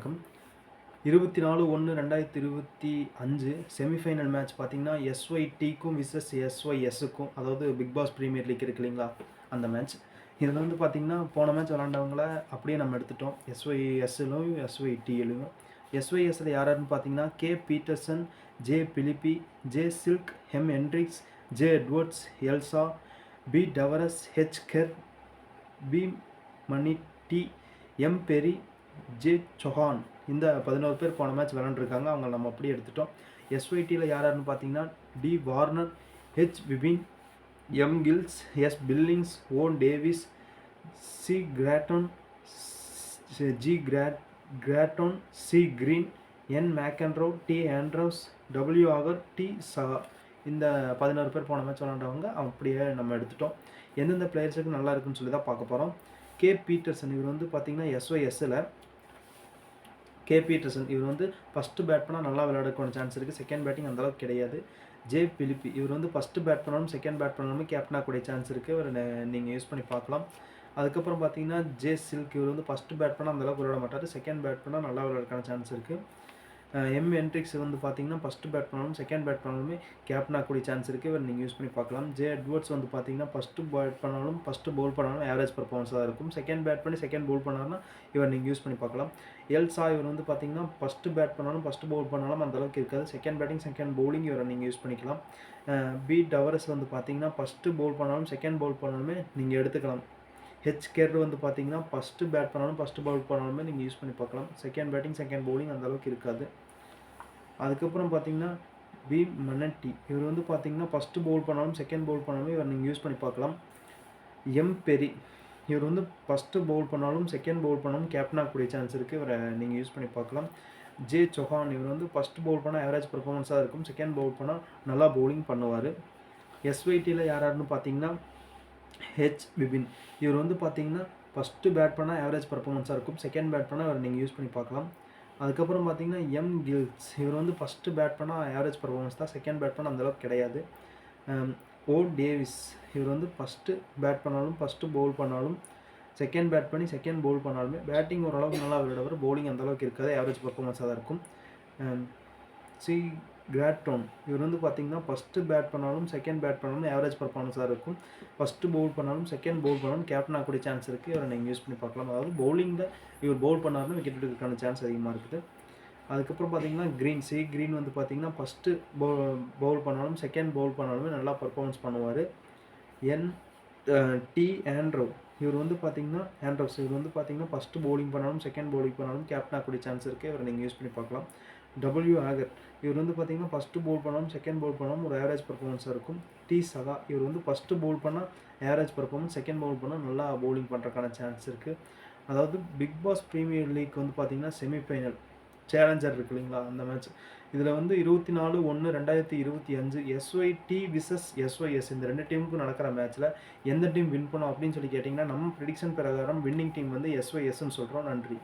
வணக்கம். 24/1/2025 semi-final match பார்த்தீங்கன்னா, எஸ்ஒய்டிக்கும் versus எஸ்ஒய்எஸ்ஸுக்கும், அதாவது பிக் பாஸ் பிரீமியர் லீக் இருக்கு இல்லைங்களா, அந்த மேட்ச். இதில் வந்து பார்த்தீங்கன்னா, போன மேட்ச் விளாண்டவங்கள அப்படியே நம்ம எடுத்துட்டோம். எஸ்ஒய்எஸ்லையும் எஸ்ஒய்டிலையும். எஸ்ஒய்எஸ்ஸில் யார் யாருன்னு பார்த்தீங்கன்னா, K Petersen, J Philippe, J Silk, M Henriques, J Edwards, எல்சா, B Dwarshuis, H Kerr, B Manenti, M Perry, J Chohan. இந்த 11 பேர் போன மேட்ச் விளாண்டுருக்காங்க. அவங்க நம்ம அப்படியே எடுத்துட்டோம். எஸ்ஒய்டியில் யார் யாருன்னு பார்த்தீங்கன்னா, D Warner, H Weibgen, M Gilkes, S Billings, O Davies, C Gratton, G Gratton, C Green, N McAndrew, T Andrews, W Agar, T Sangha. இந்த 11 பேர் போன மேட்ச் விளாண்டவங்க அப்படியே நம்ம எடுத்துட்டோம். எந்தெந்த பிளேயர்ஸுக்கு நல்லா இருக்குன்னு சொல்லி தான் பார்க்க போகிறோம். கே பீட்டர்சன் இவர் வந்து பார்த்தீங்கன்னா, எஸ்ஒய்எஸ்ஸில் கே பீட்டர்சன் இவர் வந்து ஃபஸ்ட்டு பேட் பண்ணால் நல்லா விளையாடக்கூடிய சான்ஸ் இருக்குது. செகண்ட் பேட்டிங் அந்தளவுக்கு கிடையாது. ஜே பிலிப்பி இவர் வந்து ஃபஸ்ட்டு பேட் பண்ணாலும் செகண்ட் பேட் பண்ணாலுமே கேப்டனாக கூடிய சான்ஸ் இருக்குது. இவர் நீங்கள் யூஸ் பண்ணி பார்க்கலாம். அதுக்கப்புறம் பார்த்தீங்கன்னா, ஜே சில்க் இவர் வந்து ஃபஸ்ட்டு பேட் பண்ணால் அந்தளவுக்கு விளையாட மாட்டார். செகண்ட் பேட் பண்ணால் நல்லா விளையாடுறதுக்கான சான்ஸ் இருக்குது. எம் ஹென்ட்ரிக்ஸ் வந்து பார்த்தீங்கன்னா, ஃபஸ்ட்டு பேட் பண்ணாலும் செகண்ட் பேட் பண்ணாலுமே கேப்டனாக கூடிய சான்ஸ் இருக்குது. இவர் நீங்கள் யூஸ் பண்ணி பார்க்கலாம். ஜே எட்வர்ட்ஸ் வந்து பார்த்தீங்கன்னா, ஃபஸ்ட்டு பேட் பண்ணாலும் ஃபஸ்ட்டு பவுல் பண்ணாலும் ஆவரேஜ் பர்ஃபார்மன்ஸாக இருக்கும். செகண்ட் பேட் பண்ணி செகண்ட் பவுல் பண்ணாருன்னா இவர் நீங்கள் யூஸ் பண்ணி பார்க்கலாம். எல்சா இவர் வந்து பார்த்தீங்கன்னா, ஃபஸ்ட்டு பேட் பண்ணாலும் ஃபஸ்ட்டு பவுல் பண்ணாலும் அந்தளவுக்கு இருக்காது. செகண்ட் பேட்டிங் செகண்ட் பவுலிங் இவரை நீங்கள் யூஸ் பண்ணிக்கலாம். பி டவரஸ் வந்து பார்த்தீங்கன்னா, ஃபஸ்ட்டு பவுல் பண்ணாலும் செகண்ட் பவுல் பண்ணாலுமே நீங்கள் எடுத்துக்கலாம். ஹெச் கெர் வந்து பார்த்தீங்கன்னா, ஃபஸ்ட்டு பேட் பண்ணாலும் ஃபஸ்ட்டு பவுல் பண்ணாலுமே நீங்கள் யூஸ் பண்ணி பார்க்கலாம். செகண்ட் பேட்டிங் செகண்ட் பவுலிங் அந்தளவுக்கு இருக்காது. அதுக்கப்புறம் பார்த்தீங்கன்னா, பி மனட்டி இவர் வந்து பார்த்தீங்கன்னா, ஃபஸ்ட்டு பவுல் பண்ணாலும் செகண்ட் பவுல் பண்ணாலும் இவர் நீங்கள் யூஸ் பண்ணி பார்க்கலாம். எம் பெரி இவர் வந்து ஃபஸ்ட்டு பவுல் பண்ணாலும் செகண்ட் பவுல் பண்ணாலும் கேப்டனாக கூடிய சான்ஸ் இருக்குது. இவரை நீங்கள் யூஸ் பண்ணி பார்க்கலாம். ஜே சொஹான் இவர் வந்து ஃபஸ்ட்டு பவுல் பண்ணால் ஆவரேஜ் பர்ஃபார்மன்ஸாக இருக்கும். செகண்ட் பவுல் பண்ணால் நல்லா பவுலிங் பண்ணுவார். எஸ்ஒய்டியில் யாருன்னு பார்த்தீங்கன்னா, ஹெச் விபின் இவர் வந்து பார்த்தீங்கன்னா, ஃபஸ்ட்டு பேட் பண்ணால் ஆவரேஜ் பர்ஃபார்மன்ஸாக இருக்கும். செகண்ட் பேட் பண்ணால் இவர் நீங்கள் யூஸ் பண்ணி பார்க்கலாம். அதுக்கப்புறம் பார்த்தீங்கன்னா, எம் கில்ஸ் இவர் வந்து ஃபஸ்ட்டு பேட் பண்ணால் ஆவரேஜ் பர்ஃபார்மன்ஸ் தான். செகண்ட் பேட் பண்ணால் அந்தளவுக்கு கிடையாது. ஓ டேவிஸ் இவர் வந்து ஃபஸ்ட்டு பேட் பண்ணாலும் ஃபஸ்ட்டு பவுல் பண்ணாலும் செகண்ட் பேட் பண்ணி செகண்ட் பவுல் பண்ணாலுமே பேட்டிங் ஓரளவுக்கு நல்லா விளையாடுவார். பவுலிங் அந்தளவுக்கு இருக்காது. ஆவரேஜ் பர்ஃபார்மன்ஸாக தான் இருக்கும். சி கிராட்டோன் இவர் வந்து பார்த்தீங்கன்னா, ஃபஸ்ட்டு பேட் பண்ணாலும் செகண்ட் பேட் பண்ணாலும் ஆவரேஜ் பர்ஃபார்மன்ஸாக இருக்கும். ஃபஸ்ட்டு பவுல் பண்ணாலும் செகண்ட் பவுல் பண்ணாலும் கேப்டன் ஆகக்கூடிய சான்ஸ் இருக்குது. இவரை நீங்கள் யூஸ் பண்ணி பார்க்கலாம். அதாவது பவுலிங்கில் இவர் பவுல் பண்ணாருன்னு விக்கெட் எடுக்கிறதுக்கான சான்ஸ் அதிகமாக இருக்குது. அதுக்கப்புறம் பார்த்தீங்கன்னா, கிரீன் சி கிரீன் வந்து பார்த்தீங்கன்னா, ஃபஸ்ட்டு பவுல் பண்ணாலும் செகண்ட் பவுல் பண்ணாலுமே நல்லா பர்ஃபார்மன்ஸ் பண்ணுவார். என் டி ஆண்ட்ரோ இவர் வந்து பார்த்தீங்கன்னா, ஆண்ட்ரோஸ் இவர் வந்து பார்த்தீங்கன்னா, ஃபஸ்ட்டு பவுலிங் பண்ணாலும் செகண்ட் பவுலிங் பண்ணாலும் கேப்டன் ஆகக்கூடிய சான்ஸ் இருக்குது. இவரை நீங்கள் யூஸ் பண்ணி பார்க்கலாம். டபிள்யூ ஆகர் இவர் வந்து பார்த்தீங்கன்னா, ஃபஸ்ட்டு பவுல் பண்ணாலும் செகண்ட் பவுல் பண்ணாலும் ஒரு ஆவரேஜ் பர்ஃபார்மன்ஸாக இருக்கும். டி சகா இவர் வந்து ஃபஸ்ட்டு பவுல் பண்ணால் ஆவரேஜ் பர்ஃபார்மன்ஸ், செகண்ட் பவுல் பண்ணால் நல்லா பவுலிங் பண்ணுறதுக்கான சான்ஸ் இருக்குது. அதாவது பிக் பாஸ் பிரீமியர் லீக் வந்து பார்த்தீங்கன்னா, செமிஃபைனல் சேலஞ்சர் இருக்கு இல்லைங்களா, அந்த மேட்ச். இதில் வந்து 24/1/2025 எஸ்ஒய்டி விசஸ் எஸ்ஒய்எஸ் இந்த 2 டீமுக்கும் நடக்கிற மேட்ச்சில் எந்த டீம் வின் பண்ணும் அப்படின்னு சொல்லி கேட்டிங்கன்னா, நம்ம ப்ரெடிக்ஷன் பிரகாரம் வின்னிங் டீம் வந்து எஸ்ஒய்எஸ்ன்னு சொல்கிறோம். நன்றி.